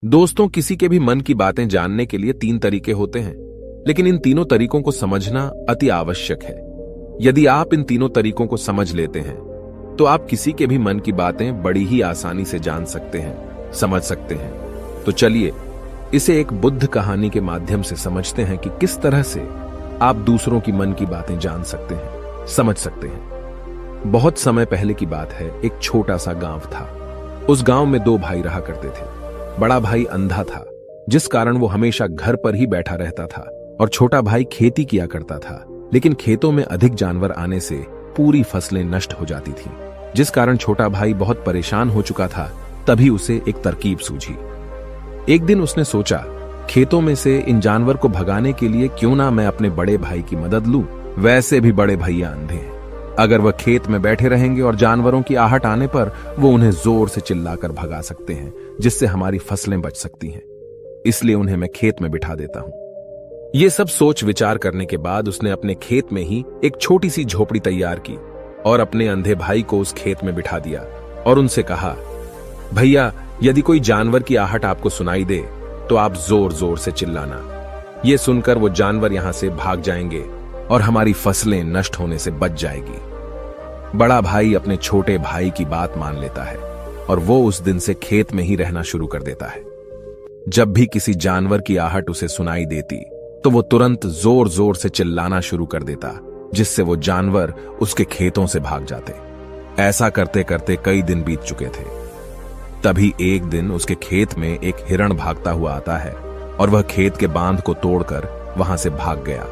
दोस्तों, किसी के भी मन की बातें जानने के लिए 3 तरीके होते हैं, लेकिन इन तीनों तरीकों को समझना अति आवश्यक है। यदि आप इन तीनों तरीकों को समझ लेते हैं, तो आप किसी के भी मन की बातें बड़ी ही आसानी से जान सकते हैं, समझ सकते हैं। तो चलिए इसे एक बुद्ध कहानी के माध्यम से समझते हैं कि किस तरह से आप दूसरों की मन की बातें जान सकते हैं, समझ सकते हैं। बहुत समय पहले की बात है, एक छोटा सा गांव था। उस गांव में 2 भाई रहा करते थे। बड़ा भाई अंधा था, जिस कारण वो हमेशा घर पर ही बैठा रहता था, और छोटा भाई खेती किया करता था, लेकिन खेतों में अधिक जानवर आने से पूरी फसलें नष्ट हो जाती थीं, जिस कारण छोटा भाई बहुत परेशान हो चुका था। तभी उसे एक तरकीब सूझी। एक दिन उसने सोचा, खेतों में से इन जानवर को भगाने के लिए क्यों ना मैं अपने बड़े भाई की मदद लूं। वैसे भी बड़े भैया अंधे हैं, अगर वह खेत में बैठे रहेंगे और जानवरों की आहट आने पर वो उन्हें जोर से चिल्लाकर भगा सकते हैं, जिससे हमारी फसलें बच सकती हैं। इसलिए उन्हें मैं खेत में बिठा देता हूं। ये सब सोच विचार करने के बाद उसने अपने खेत में ही एक छोटी सी झोपड़ी तैयार की और अपने अंधे भाई को उस खेत में बिठा दिया और उनसे कहा, भैया, यदि कोई जानवर की आहट आपको सुनाई दे तो आप जोर जोर से चिल्लाना। ये सुनकर वो जानवर यहां से भाग जाएंगे और हमारी फसलें नष्ट होने से बच जाएगी। बड़ा भाई अपने छोटे भाई की बात मान लेता है और वो उस दिन से खेत में ही रहना शुरू कर देता है। जब भी किसी जानवर की आहट उसे सुनाई देती तो वो तुरंत जोर जोर से चिल्लाना शुरू कर देता, जिससे वो जानवर उसके खेतों से भाग जाते। ऐसा करते करते कई दिन बीत चुके थे। तभी एक दिन उसके खेत में एक हिरण भागता हुआ आता है और वह खेत के बांध को तोड़कर वहां से भाग गया।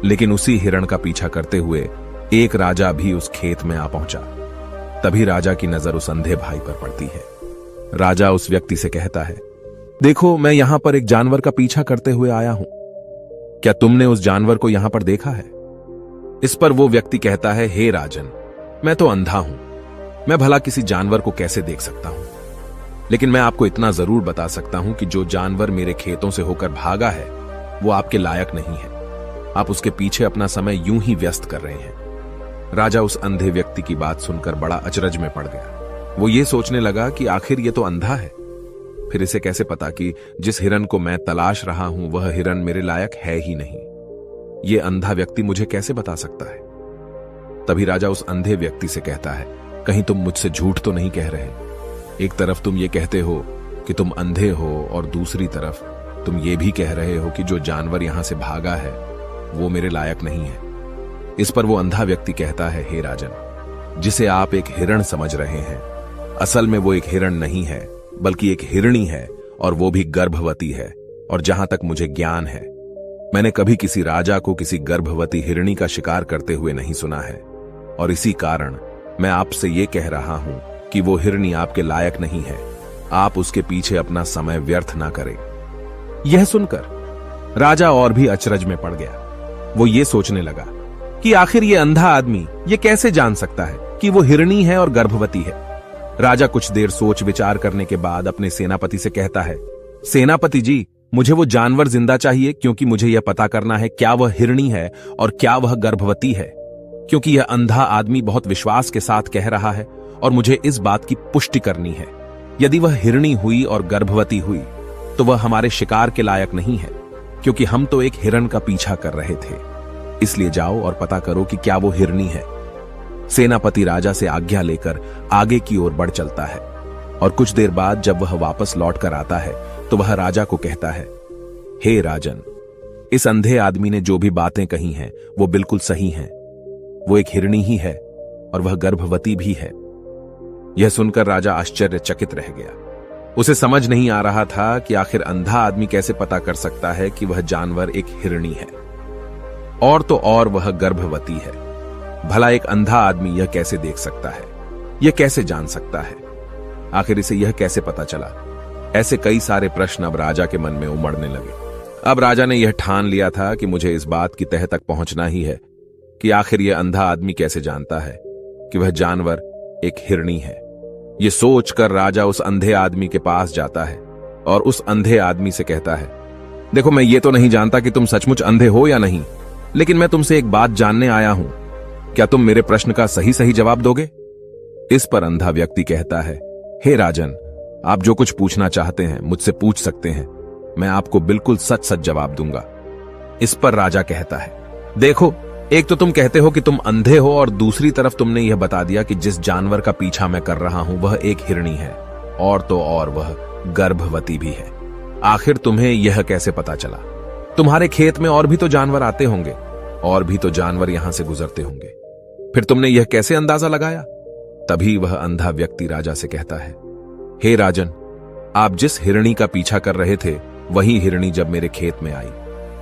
लेकिन उसी हिरण का पीछा करते हुए एक राजा भी उस खेत में आ पहुंचा। तभी राजा की नजर उस अंधे भाई पर पड़ती है। राजा उस व्यक्ति से कहता है, देखो, मैं यहां पर एक जानवर का पीछा करते हुए आया हूं। क्या तुमने उस जानवर को यहां पर देखा है? इस पर वो व्यक्ति कहता है, हे राजन, मैं तो अंधा हूं, मैं भला किसी जानवर को कैसे देख सकता हूं। लेकिन मैं आपको इतना जरूर बता सकता हूं कि जो जानवर मेरे खेतों से होकर भागा है वो आपके लायक नहीं है। आप उसके पीछे अपना समय यूं ही व्यस्त कर रहे हैं। राजा उस अंधे व्यक्ति की बात सुनकर बड़ा अचरज में पड़ गया। वो ये सोचने लगा कि आखिर ये तो अंधा है, फिर इसे कैसे पता कि जिस हिरन को मैं तलाश रहा हूं वह हिरन मेरे लायक है ही नहीं। ये अंधा व्यक्ति मुझे कैसे बता सकता है? तभी राजा उस अंधे व्यक्ति से कहता है, कहीं तुम मुझसे झूठ तो नहीं कह रहे? एक तरफ तुम ये कहते हो कि तुम अंधे हो और दूसरी तरफ तुम ये भी कह रहे हो कि जो जानवर यहां से भागा है वो मेरे लायक नहीं है। इस पर वो अंधा व्यक्ति कहता है, हे राजन, जिसे आप एक हिरण समझ रहे हैं, असल में वो एक हिरण नहीं है, बल्कि एक हिरणी है, और वो भी गर्भवती है। और जहां तक मुझे ज्ञान है, मैंने कभी किसी राजा को किसी गर्भवती हिरणी का शिकार करते हुए नहीं सुना है। और इसी कारण मैं आपसे ये कह रहा हूं कि वो हिरणी आपके लायक नहीं है। आप उसके पीछे अपना समय व्यर्थ ना करें। यह सुनकर राजा और भी अचरज में पड़ गया। वो ये सोचने लगा कि आखिर ये अंधा आदमी ये कैसे जान सकता है कि वो हिरणी है और गर्भवती है। राजा कुछ देर सोच विचार करने के बाद अपने सेनापति से कहता है, सेनापति जी, मुझे वो जानवर जिंदा चाहिए, क्योंकि मुझे यह पता करना है क्या वह हिरणी है और क्या वह गर्भवती है। क्योंकि यह अंधा आदमी बहुत विश्वास के साथ कह रहा है और मुझे इस बात की पुष्टि करनी है। यदि वह हिरणी हुई और गर्भवती हुई तो वह हमारे शिकार के लायक नहीं है, क्योंकि हम तो एक हिरण का पीछा कर रहे थे। इसलिए जाओ और पता करो कि क्या वो हिरणी है। सेनापति राजा से आज्ञा लेकर आगे की ओर बढ़ चलता है और कुछ देर बाद जब वह वापस लौट कर आता है तो वह राजा को कहता है, हे राजन, इस अंधे आदमी ने जो भी बातें कही हैं वो बिल्कुल सही हैं। वो एक हिरणी ही है और वह गर्भवती भी है। यह सुनकर राजा आश्चर्यचकित रह गया। उसे समझ नहीं आ रहा था कि आखिर अंधा आदमी कैसे पता कर सकता है कि वह जानवर एक हिरणी है, और तो और वह गर्भवती है। भला एक अंधा आदमी यह कैसे देख सकता है? यह कैसे जान सकता है? आखिर इसे यह कैसे पता चला? ऐसे कई सारे प्रश्न अब राजा के मन में उमड़ने लगे। अब राजा ने यह ठान लिया था कि मुझे इस बात की तह तक पहुंचना ही है कि आखिर यह अंधा आदमी कैसे जानता है कि वह जानवर एक हिरणी है। यह सोचकर राजा उस अंधे आदमी के पास जाता है और उस अंधे आदमी से कहता है, देखो, मैं ये तो नहीं जानता कि तुम सचमुच अंधे हो या नहीं, लेकिन मैं तुमसे एक बात जानने आया हूं। क्या तुम मेरे प्रश्न का सही सही जवाब दोगे? इस पर अंधा व्यक्ति कहता है, हे राजन, आप जो कुछ पूछना चाहते हैं मुझसे पूछ सकते हैं, मैं आपको बिल्कुल सच सच जवाब दूंगा। इस पर राजा कहता है, देखो, एक तो तुम कहते हो कि तुम अंधे हो और दूसरी तरफ तुमने यह बता दिया कि जिस जानवर का पीछा मैं कर रहा हूं वह एक हिरणी है, और तो और वह गर्भवती भी है। आखिर तुम्हें यह कैसे पता चला? तुम्हारे खेत में और भी तो जानवर आते होंगे, और भी तो जानवर यहां से गुजरते होंगे, फिर तुमने यह कैसे अंदाजा लगाया? तभी वह अंधा व्यक्ति राजा से कहता है, हे राजन, आप जिस हिरणी का पीछा कर रहे थे वही हिरणी जब मेरे खेत में आई,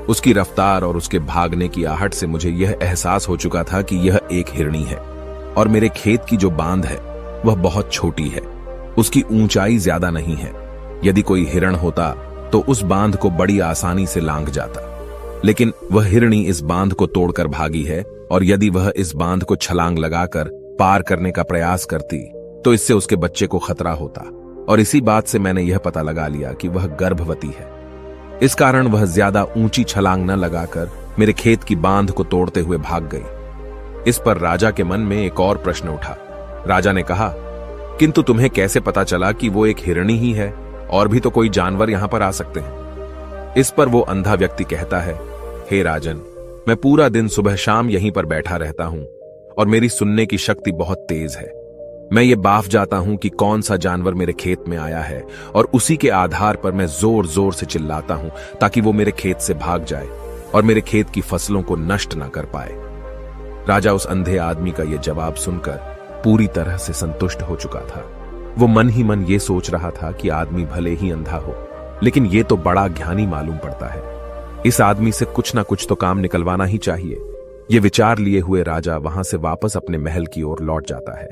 उसकी रफ्तार और उसके भागने की आहट से मुझे यह एहसास हो चुका था कि यह एक हिरणी है, और मेरे खेत की जो बांध है वह बहुत छोटी है, उसकी ऊंचाई ज्यादा नहीं है। यदि कोई हिरण होता तो उस बांध को बड़ी आसानी से लांघ जाता, लेकिन वह हिरणी इस बांध को तोड़कर भागी है, और यदि वह इस बांध को छलांग लगाकर पार करने का प्रयास करती तो इससे उसके बच्चे को खतरा होता, और इसी बात से मैंने यह पता लगा लिया कि वह गर्भवती है। इस कारण वह ज्यादा ऊंची छलांग न लगाकर मेरे खेत की बांध को तोड़ते हुए भाग गई। इस पर राजा के मन में एक और प्रश्न उठा। राजा ने कहा, किंतु तुम्हें कैसे पता चला कि वो एक हिरणी ही है? और भी तो कोई जानवर यहां पर आ सकते हैं। इस पर वो अंधा व्यक्ति कहता है, हे राजन, मैं पूरा दिन सुबह शाम यहीं पर बैठा रहता हूं, और मेरी सुनने की शक्ति बहुत तेज है। मैं ये बाफ जाता हूं कि कौन सा जानवर मेरे खेत में आया है, और उसी के आधार पर मैं जोर जोर से चिल्लाता हूं ताकि वो मेरे खेत से भाग जाए और मेरे खेत की फसलों को नष्ट न कर पाए। राजा उस अंधे आदमी का यह जवाब सुनकर पूरी तरह से संतुष्ट हो चुका था। वो मन ही मन ये सोच रहा था कि आदमी भले ही अंधा हो, लेकिन ये तो बड़ा ज्ञानी मालूम पड़ता है। इस आदमी से कुछ ना कुछ तो काम निकलवाना ही चाहिए। ये विचार लिए हुए राजा वहां से वापस अपने महल की ओर लौट जाता है।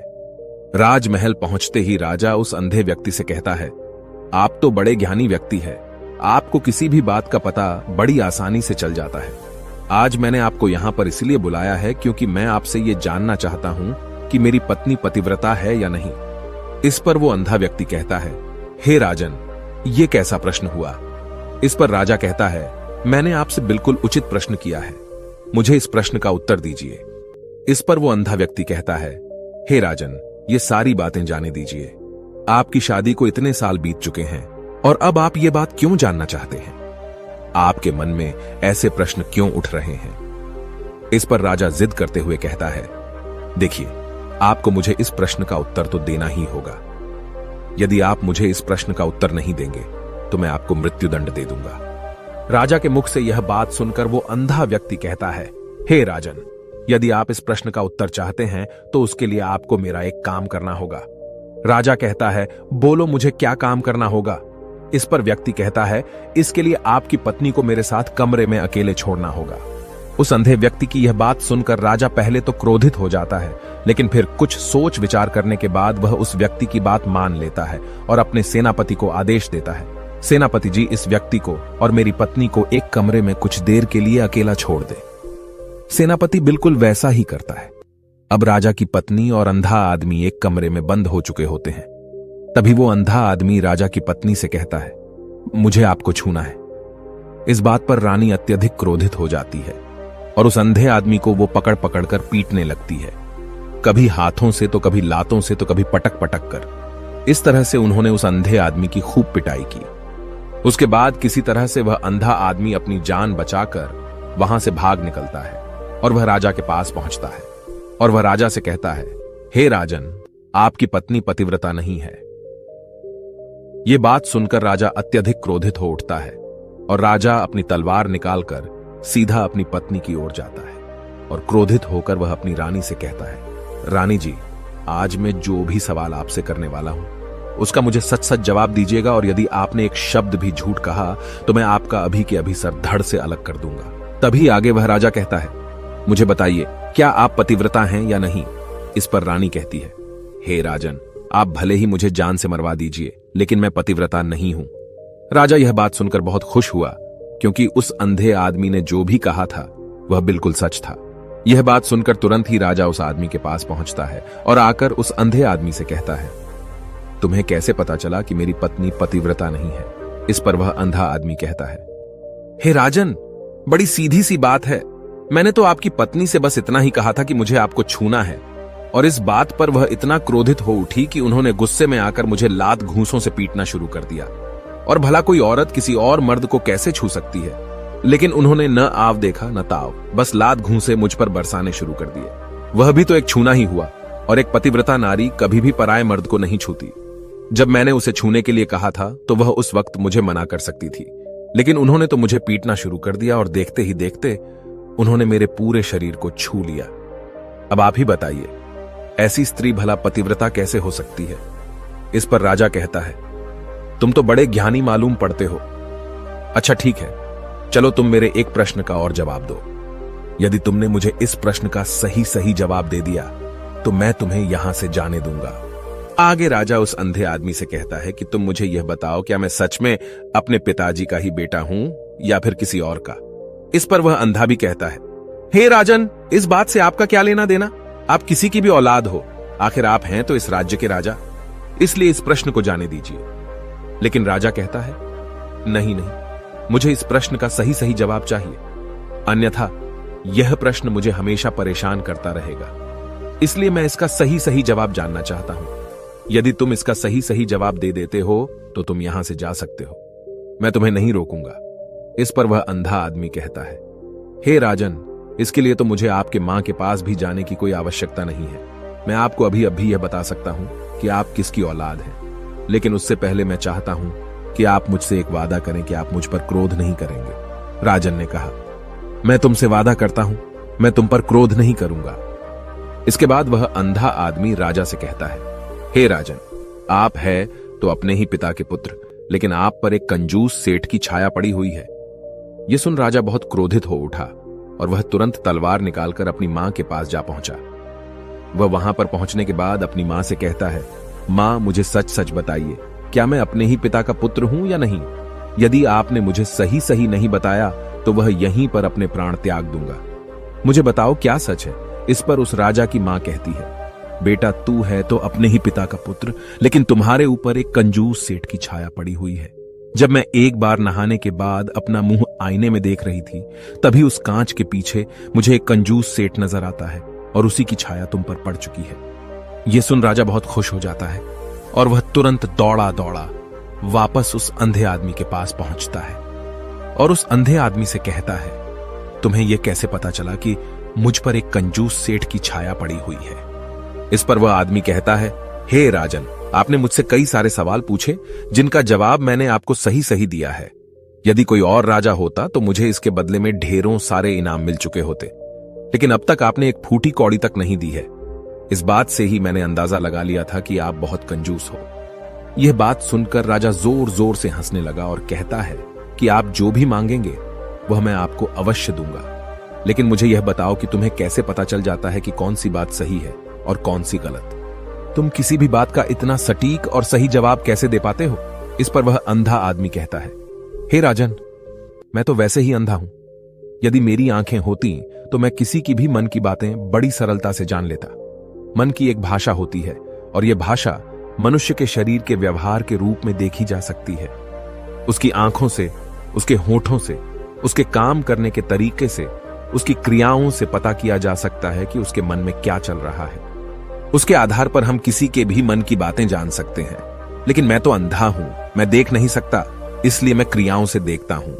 राजमहल पहुंचते ही राजा उस अंधे व्यक्ति से कहता है, आप तो बड़े ज्ञानी व्यक्ति हैं, आपको किसी भी बात का पता बड़ी आसानी से चल जाता है। आज मैंने आपको यहां पर इसलिए बुलाया है क्योंकि मैं आपसे ये जानना चाहता हूं कि मेरी पत्नी पतिव्रता है या नहीं। इस पर वो अंधा व्यक्ति कहता है, हे राजन, ये कैसा प्रश्न हुआ? इस पर राजा कहता है, मैंने आपसे बिल्कुल उचित प्रश्न किया है, मुझे इस प्रश्न का उत्तर दीजिए। इस पर वो अंधा व्यक्ति कहता है, हे राजन, ये सारी बातें जाने दीजिए। आपकी शादी को इतने साल बीत चुके हैं, और अब आप ये बात क्यों जानना चाहते हैं? आपके मन में ऐसे प्रश्न क्यों उठ रहे हैं? इस पर राजा जिद करते हुए कहता है, देखिए, आपको मुझे इस प्रश्न का उत्तर तो देना ही होगा। यदि आप मुझे इस प्रश्न का उत्तर नहीं देंगे तो मैं आपको मृत्युदंड दे दूंगा। राजा के मुख से यह बात सुनकर वो अंधा व्यक्ति कहता है, हे राजन, यदि आप इस प्रश्न का उत्तर चाहते हैं तो उसके लिए आपको मेरा एक काम करना होगा। राजा कहता है, बोलो, मुझे क्या काम करना होगा? इस पर व्यक्ति कहता है, इसके लिए आपकी पत्नी को मेरे साथ कमरे में अकेले छोड़ना होगा। उस अंधे व्यक्ति की यह बात सुनकर राजा पहले तो क्रोधित हो जाता है, लेकिन फिर कुछ सोच विचार करने के बाद वह उस व्यक्ति की बात मान लेता है और अपने सेनापति को आदेश देता है, सेनापति जी, इस व्यक्ति को और मेरी पत्नी को एक कमरे में कुछ देर के लिए अकेला छोड़ दे। सेनापति बिल्कुल वैसा ही करता है। अब राजा की पत्नी और अंधा आदमी एक कमरे में बंद हो चुके होते हैं। तभी वो अंधा आदमी राजा की पत्नी से कहता है, मुझे आपको छूना है। इस बात पर रानी अत्यधिक क्रोधित हो जाती है और उस अंधे आदमी को वो पकड़ पकड़ कर पीटने लगती है, कभी हाथों से तो कभी लातों से तो कभी पटक पटक कर। इस तरह से उन्होंने उस अंधे आदमी की खूब पिटाई की। उसके बाद किसी तरह से वह अंधा आदमी अपनी जान बचाकर वहां से भाग निकलता है और वह राजा के पास पहुंचता है और वह राजा से कहता है, हे राजन, आपकी पत्नी पतिव्रता नहीं है। यह बात सुनकर राजा अत्यधिक क्रोधित हो उठता है और राजा अपनी तलवार निकालकर सीधा अपनी पत्नी की ओर जाता है और क्रोधित होकर वह अपनी रानी से कहता है, रानी जी, आज मैं जो भी सवाल आपसे करने वाला हूं उसका मुझे सच सच जवाब दीजिएगा, और यदि आपने एक शब्द भी झूठ कहा तो मैं आपका अभी के अभी सर धड़ से अलग कर दूंगा। तभी आगे वह राजा कहता है, मुझे बताइए, क्या आप पतिव्रता हैं या नहीं? इस पर रानी कहती है, हे राजन, आप भले ही मुझे जान से मरवा दीजिए, लेकिन मैं पतिव्रता नहीं हूं। राजा यह बात सुनकर बहुत खुश हुआ, क्योंकि उस अंधे आदमी ने जो भी कहा था वह बिल्कुल सच था। यह बात सुनकर तुरंत ही राजा उस आदमी के पास पहुंचता है और आकर उस अंधे आदमी से कहता है, तुम्हें कैसे पता चला कि मेरी पत्नी पतिव्रता नहीं है? इस पर वह अंधा आदमी कहता है, हे राजन, बड़ी सीधी सी बात है। मैंने तो आपकी पत्नी से बस इतना ही कहा था कि मुझे आपको छूना है, और इस बात पर वह इतना क्रोधित हो उठी कि उन्होंने गुस्से में आकर मुझे लात घूंसों से पीटना शुरू कर दिया। और भला कोई औरत किसी और मर्द को कैसे छू सकती है, लेकिन उन्होंने न आव देखा न ताव, बस लात घूंसे मुझ पर बरसाने शुरू कर दिए। वह भी तो एक छूना ही हुआ, और एक पतिव्रता नारी कभी भी पराये मर्द को नहीं छूती। जब मैंने उसे छूने के लिए कहा था तो वह उस वक्त मुझे मना कर सकती थी, लेकिन उन्होंने तो मुझे पीटना शुरू कर दिया और देखते ही देखते उन्होंने मेरे पूरे शरीर को छू लिया। अब आप ही बताइए, ऐसी स्त्री भला पतिव्रता कैसे हो सकती है? इस पर राजा कहता है, तुम तो बड़े ज्ञानी मालूम पड़ते हो। अच्छा ठीक है, चलो तुम मेरे एक प्रश्न का और जवाब दो। यदि तुमने मुझे इस प्रश्न का सही सही जवाब दे दिया तो मैं तुम्हें यहां से जाने दूंगा। आगे राजा उस अंधे आदमी से कहता है कि तुम मुझे यह बताओ, क्या मैं सच में अपने पिताजी का ही बेटा हूं या फिर किसी और का? इस पर वह अंधा भी कहता है, हे राजन, इस बात से आपका क्या लेना देना? आप किसी की भी औलाद हो, आखिर आप हैं तो इस राज्य के राजा, इसलिए इस प्रश्न को जाने दीजिए। लेकिन राजा कहता है, नहीं नहीं, मुझे इस प्रश्न का सही सही जवाब चाहिए, अन्यथा यह प्रश्न मुझे हमेशा परेशान करता रहेगा। इसलिए मैं इसका सही सही जवाब जानना चाहता हूं। यदि तुम इसका सही सही जवाब दे देते हो तो तुम यहां से जा सकते हो, मैं तुम्हें नहीं रोकूंगा। इस पर वह अंधा आदमी कहता है, हे राजन, इसके लिए तो मुझे आपके मां के पास भी जाने की कोई आवश्यकता नहीं है। मैं आपको अभी अभी यह बता सकता हूं कि आप किसकी औलाद हैं, लेकिन उससे पहले मैं चाहता हूं कि आप मुझसे एक वादा करें कि आप मुझ पर क्रोध नहीं करेंगे। राजन ने कहा, मैं तुमसे वादा करता हूं, मैं तुम पर क्रोध नहीं करूंगा। इसके बाद वह अंधा आदमी राजा से कहता है, हे राजन, आप है तो अपने ही पिता के पुत्र, लेकिन आप पर एक कंजूस सेठ की छाया पड़ी हुई है। यह सुन राजा बहुत क्रोधित हो उठा और वह तुरंत तलवार निकालकर अपनी मां के पास जा पहुंचा। वह वहां पर पहुंचने के बाद अपनी मां से कहता है, मां, मुझे सच सच बताइए, क्या मैं अपने ही पिता का पुत्र हूं या नहीं? यदि आपने मुझे सही सही नहीं बताया तो वह यहीं पर अपने प्राण त्याग दूंगा। मुझे बताओ क्या सच है? इस पर उस राजा की मां कहती है, बेटा, तू है तो अपने ही पिता का पुत्र, लेकिन तुम्हारे ऊपर एक कंजूस सेठ की छाया पड़ी हुई है। जब मैं एक बार नहाने के बाद अपना मुंह आईने में देख रही थी, तभी उस कांच के पीछे मुझे एक कंजूस सेठ नजर आता है और उसी की छाया तुम पर पड़ चुकी है। यह सुन राजा बहुत खुश हो जाता है और वह तुरंत दौड़ा दौड़ा वापस उस अंधे आदमी के पास पहुंचता है और उस अंधे आदमी से कहता है, तुम्हें यह कैसे पता चला कि मुझ पर एक कंजूस सेठ की छाया पड़ी हुई है? इस पर वह आदमी कहता है, हे राजन, आपने मुझसे कई सारे सवाल पूछे जिनका जवाब मैंने आपको सही सही दिया है। यदि कोई और राजा होता तो मुझे इसके बदले में ढेरों सारे इनाम मिल चुके होते, लेकिन अब तक आपने एक फूटी कौड़ी तक नहीं दी है। इस बात से ही मैंने अंदाजा लगा लिया था कि आप बहुत कंजूस हो। यह बात सुनकर राजा जोर जोर से हंसने लगा और कहता है कि आप जो भी मांगेंगे वह मैं आपको अवश्य दूंगा, लेकिन मुझे यह बताओ कि तुम्हें कैसे पता चल जाता है कि कौन सी बात सही है और कौन सी गलत? तुम किसी भी बात का इतना सटीक और सही जवाब कैसे दे पाते हो? इस पर वह अंधा आदमी कहता है, हे राजन, मैं तो वैसे ही अंधा हूं। यदि मेरी आंखें होती तो मैं किसी की भी मन की बातें बड़ी सरलता से जान लेता। मन की एक भाषा होती है और यह भाषा मनुष्य के शरीर के व्यवहार के रूप में देखी जा सकती है। उसकी आंखों से, उसके होठों से, उसके काम करने के तरीके से, उसकी क्रियाओं से पता किया जा सकता है कि उसके मन में क्या चल रहा है। उसके आधार पर हम किसी के भी मन की बातें जान सकते हैं, लेकिन मैं तो अंधा हूं, मैं देख नहीं सकता, इसलिए मैं क्रियाओं से देखता हूं।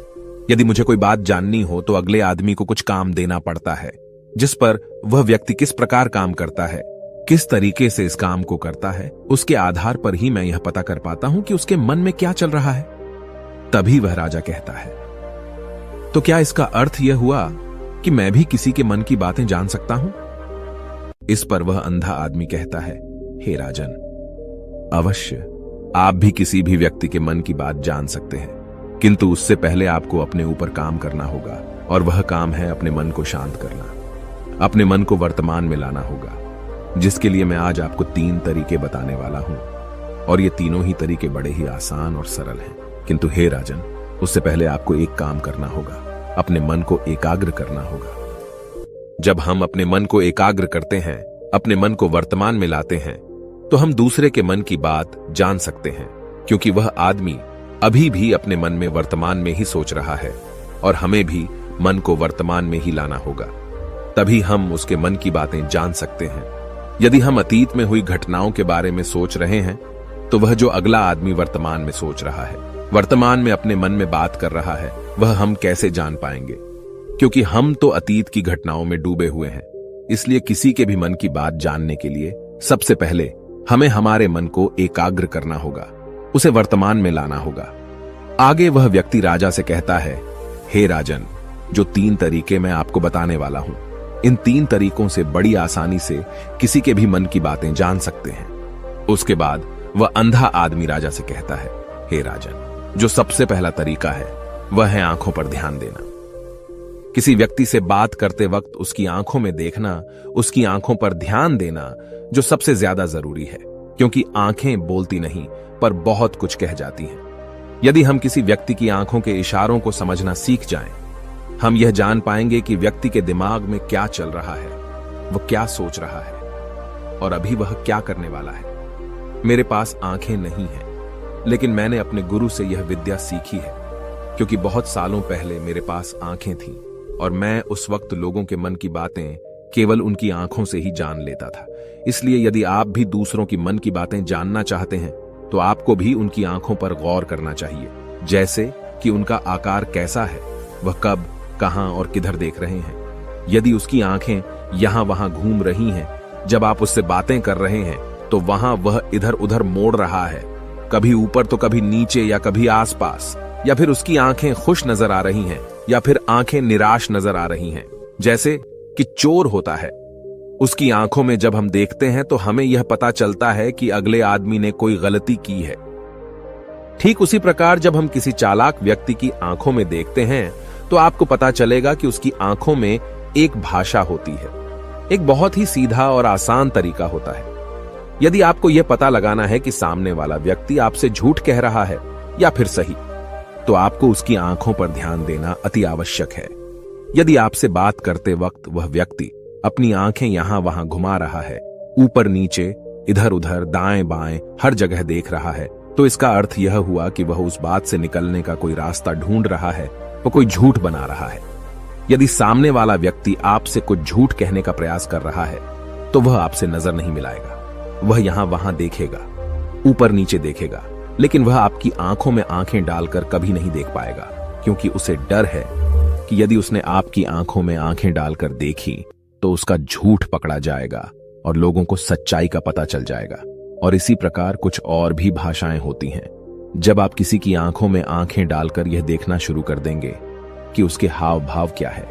यदि मुझे कोई बात जाननी हो तो अगले आदमी को कुछ काम देना पड़ता है, जिस पर वह व्यक्ति किस प्रकार काम करता है, किस तरीके से इस काम को करता है, उसके आधार पर ही मैं यह पता कर पाता हूं कि उसके मन में क्या चल रहा है। तभी वह राजा कहता है, तो क्या इसका अर्थ यह हुआ कि मैं भी किसी के मन की बातें जान सकता हूं? इस पर वह अंधा आदमी कहता है, हे राजन, अवश्य आप भी किसी भी व्यक्ति के मन की बात जान सकते हैं, किंतु उससे पहले आपको अपने ऊपर काम करना होगा, और वह काम है अपने मन को शांत करना, अपने मन को वर्तमान में लाना होगा, जिसके लिए मैं आज आपको 3 तरीके बताने वाला हूं। और ये तीनों ही तरीके बड़े ही आसान और सरल हैं, किंतु हे राजन, उससे पहले आपको एक काम करना होगा, अपने मन को एकाग्र करना होगा। जब हम अपने मन को एकाग्र करते हैं, अपने मन को वर्तमान में लाते हैं, तो हम दूसरे के मन की बात जान सकते हैं, क्योंकि वह आदमी अभी भी अपने मन में वर्तमान में ही सोच रहा है, और हमें भी मन को वर्तमान में ही लाना होगा, तभी हम उसके मन की बातें जान सकते हैं। यदि हम अतीत में हुई घटनाओं के बारे में सोच रहे हैं तो वह जो अगला आदमी वर्तमान में सोच रहा है, वर्तमान में अपने मन में बात कर रहा है, वह हम कैसे जान पाएंगे? क्योंकि हम तो अतीत की घटनाओं में डूबे हुए हैं। इसलिए किसी के भी मन की बात जानने के लिए सबसे पहले हमें हमारे मन को एकाग्र करना होगा, उसे वर्तमान में लाना होगा। आगे वह व्यक्ति राजा से कहता है, हे राजन, जो 3 तरीके मैं आपको बताने वाला हूं, इन 3 तरीकों से बड़ी आसानी से किसी के भी मन की बातें जान सकते हैं। उसके बाद वह अंधा आदमी राजा से कहता है, हे राजन, जो सबसे पहला तरीका है वह है आंखों पर ध्यान देना। किसी व्यक्ति से बात करते वक्त उसकी आंखों में देखना, उसकी आंखों पर ध्यान देना जो सबसे ज्यादा जरूरी है, क्योंकि आंखें बोलती नहीं पर बहुत कुछ कह जाती हैं। यदि हम किसी व्यक्ति की आंखों के इशारों को समझना सीख जाएं, हम यह जान पाएंगे कि व्यक्ति के दिमाग में क्या चल रहा है, वह क्या सोच रहा है और अभी वह क्या करने वाला है। मेरे पास आंखें नहीं हैं, लेकिन मैंने अपने गुरु से यह विद्या सीखी है, क्योंकि बहुत सालों पहले मेरे पास आंखें थीं और मैं उस वक्त लोगों के मन की बातें केवल उनकी आंखों से ही जान लेता था। इसलिए यदि आप भी दूसरों की मन की बातें जानना चाहते हैं तो आपको भी उनकी आंखों पर गौर करना चाहिए, जैसे कि उनका आकार कैसा है, वह कब, कहां और किधर देख रहे हैं। यदि उसकी आंखें यहां वहां घूम रही हैं, जब आप उससे बातें कर रहे हैं तो वहां वह इधर उधर मोड़ रहा है, कभी ऊपर तो कभी नीचे या कभी आसपास, या फिर उसकी आंखें खुश नजर आ रही हैं या फिर आंखें निराश नजर आ रही हैं, जैसे कि चोर होता है। उसकी आंखों में जब हम देखते हैं तो हमें यह पता चलता है कि अगले आदमी ने कोई गलती की है। ठीक उसी प्रकार जब हम किसी चालाक व्यक्ति की आंखों में देखते हैं तो आपको पता चलेगा कि उसकी आंखों में एक भाषा होती है। एक बहुत ही सीधा और आसान तरीका होता है। यदि आपको यह पता लगाना है कि सामने वाला व्यक्ति आपसे झूठ कह रहा है या फिर सही, तो आपको उसकी आंखों पर ध्यान देना अति आवश्यक है। यदि आपसे बात करते वक्त वह व्यक्ति अपनी आंखें यहां वहां घुमा रहा है, ऊपर नीचे, इधर उधर, दाएं बाएं, हर जगह देख रहा है, तो इसका अर्थ यह हुआ कि वह उस बात से निकलने का कोई रास्ता ढूंढ रहा है, वह कोई झूठ बना रहा है। यदि सामने वाला व्यक्ति आपसे कुछ झूठ कहने का प्रयास कर रहा है तो वह आपसे नजर नहीं मिलाएगा। वह यहां वहां देखेगा, ऊपर नीचे देखेगा, लेकिन वह आपकी आंखों में आंखें डालकर कभी नहीं देख पाएगा, क्योंकि उसे डर है कि यदि उसने आपकी आंखों में आंखें डालकर देखी तो उसका झूठ पकड़ा जाएगा और लोगों को सच्चाई का पता चल जाएगा। और इसी प्रकार कुछ और भी भाषाएं होती हैं। जब आप किसी की आंखों में आंखें डालकर यह देखना शुरू कर देंगे कि उसके हाव भाव क्या है,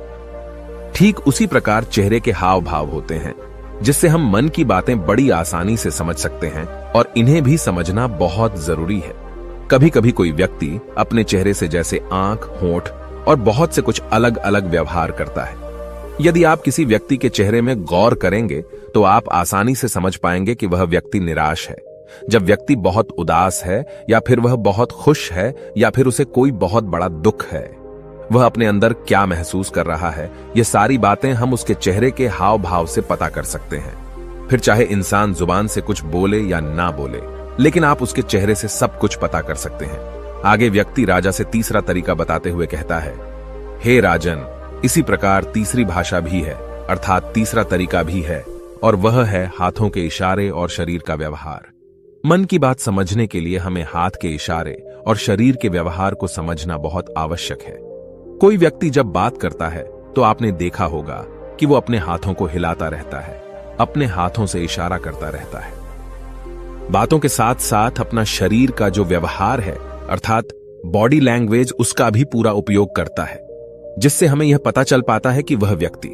ठीक उसी प्रकार चेहरे के हाव भाव होते हैं, जिससे हम मन की बातें बड़ी आसानी से समझ सकते हैं और इन्हें भी समझना बहुत जरूरी है। कभी कभी कोई व्यक्ति अपने चेहरे से जैसे आंख, होंठ और बहुत से कुछ अलग अलग व्यवहार करता है। यदि आप किसी व्यक्ति के चेहरे में गौर करेंगे तो आप आसानी से समझ पाएंगे कि वह व्यक्ति निराश है, जब व्यक्ति बहुत उदास है, या फिर वह बहुत खुश है, या फिर उसे कोई बहुत बड़ा दुख है। वह अपने अंदर क्या महसूस कर रहा है, ये सारी बातें हम उसके चेहरे के हाव भाव से पता कर सकते हैं। फिर चाहे इंसान जुबान से कुछ बोले या ना बोले, लेकिन आप उसके चेहरे से सब कुछ पता कर सकते हैं। आगे व्यक्ति राजा से तीसरा तरीका बताते हुए कहता है, हे राजन, इसी प्रकार तीसरी भाषा भी है, अर्थात तीसरा तरीका भी है, और वह है हाथों के इशारे और शरीर का व्यवहार। मन की बात समझने के लिए हमें हाथ के इशारे और शरीर के व्यवहार को समझना बहुत आवश्यक है। कोई व्यक्ति जब बात करता है तो आपने देखा होगा कि वो अपने हाथों को हिलाता रहता है, अपने हाथों से इशारा करता रहता है। बातों के साथ साथ अपना शरीर का जो व्यवहार है, अर्थात बॉडी लैंग्वेज, उसका भी पूरा उपयोग करता है, जिससे हमें यह पता चल पाता है कि वह व्यक्ति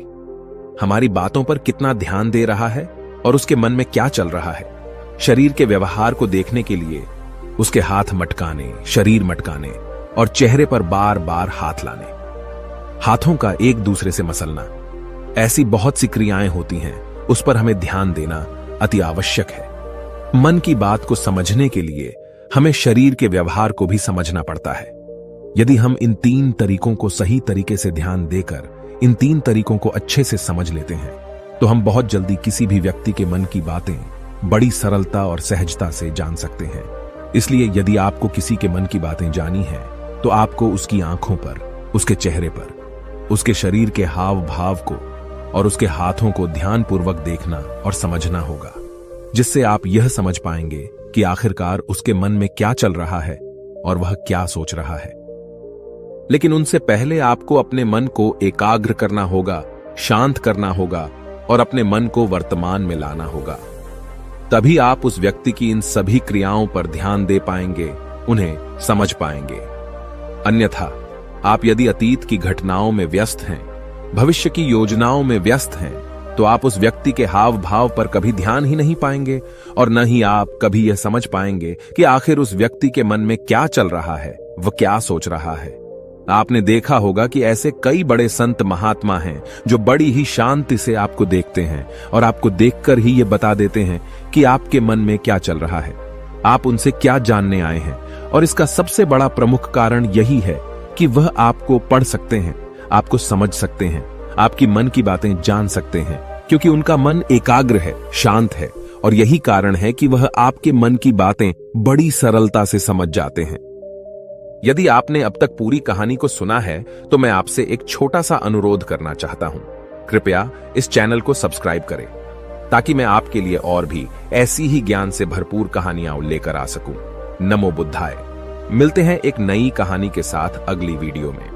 हमारी बातों पर कितना ध्यान दे रहा है और उसके मन में क्या चल रहा है। शरीर के व्यवहार को देखने के लिए उसके हाथ मटकाने, शरीर मटकाने और चेहरे पर बार बार हाथ लाने, हाथों का एक दूसरे से मसलना, ऐसी बहुत सी क्रियाएं होती हैं, उस पर हमें ध्यान देना अति आवश्यक है। मन की बात को समझने के लिए हमें शरीर के व्यवहार को भी समझना पड़ता है। यदि हम इन 3 तरीकों को सही तरीके से ध्यान देकर इन 3 तरीकों को अच्छे से समझ लेते हैं तो हम बहुत जल्दी किसी भी व्यक्ति के मन की बातें बड़ी सरलता और सहजता से जान सकते हैं। इसलिए यदि आपको किसी के मन की बातें जानी है तो आपको उसकी आंखों पर, उसके चेहरे पर, उसके शरीर के हाव भाव को और उसके हाथों को ध्यानपूर्वक देखना और समझना होगा, जिससे आप यह समझ पाएंगे कि आखिरकार उसके मन में क्या चल रहा है और वह क्या सोच रहा है। लेकिन उनसे पहले आपको अपने मन को एकाग्र करना होगा, शांत करना होगा और अपने मन को वर्तमान में लाना होगा। तभी आप उस व्यक्ति की इन सभी क्रियाओं पर ध्यान दे पाएंगे, उन्हें समझ पाएंगे। अन्यथा आप यदि अतीत की घटनाओं में व्यस्त हैं, भविष्य की योजनाओं में व्यस्त हैं, तो आप उस व्यक्ति के हाव भाव पर कभी ध्यान ही नहीं पाएंगे और न ही आप कभी यह समझ पाएंगे कि आखिर उस व्यक्ति के मन में क्या चल रहा है, वह क्या सोच रहा है। आपने देखा होगा कि ऐसे कई बड़े संत महात्मा हैं जो बड़ी ही शांति से आपको देखते हैं और आपको देखकर ही ये बता देते हैं कि आपके मन में क्या चल रहा है, आप उनसे क्या जानने आए हैं। और इसका सबसे बड़ा प्रमुख कारण यही है कि वह आपको पढ़ सकते हैं, आपको समझ सकते हैं, आपकी मन की बातें जान सकते हैं, क्योंकि उनका मन एकाग्र है, शांत है। और यही कारण है कि वह आपके मन की बातें बड़ी सरलता से समझ जाते हैं। यदि आपने अब तक पूरी कहानी को सुना है तो मैं आपसे एक छोटा सा अनुरोध करना चाहता हूं। कृपया इस चैनल को सब्सक्राइब करें ताकि मैं आपके लिए और भी ऐसी ही ज्ञान से भरपूर कहानियां लेकर आ सकूं। नमो बुद्धाय। मिलते हैं एक नई कहानी के साथ अगली वीडियो में।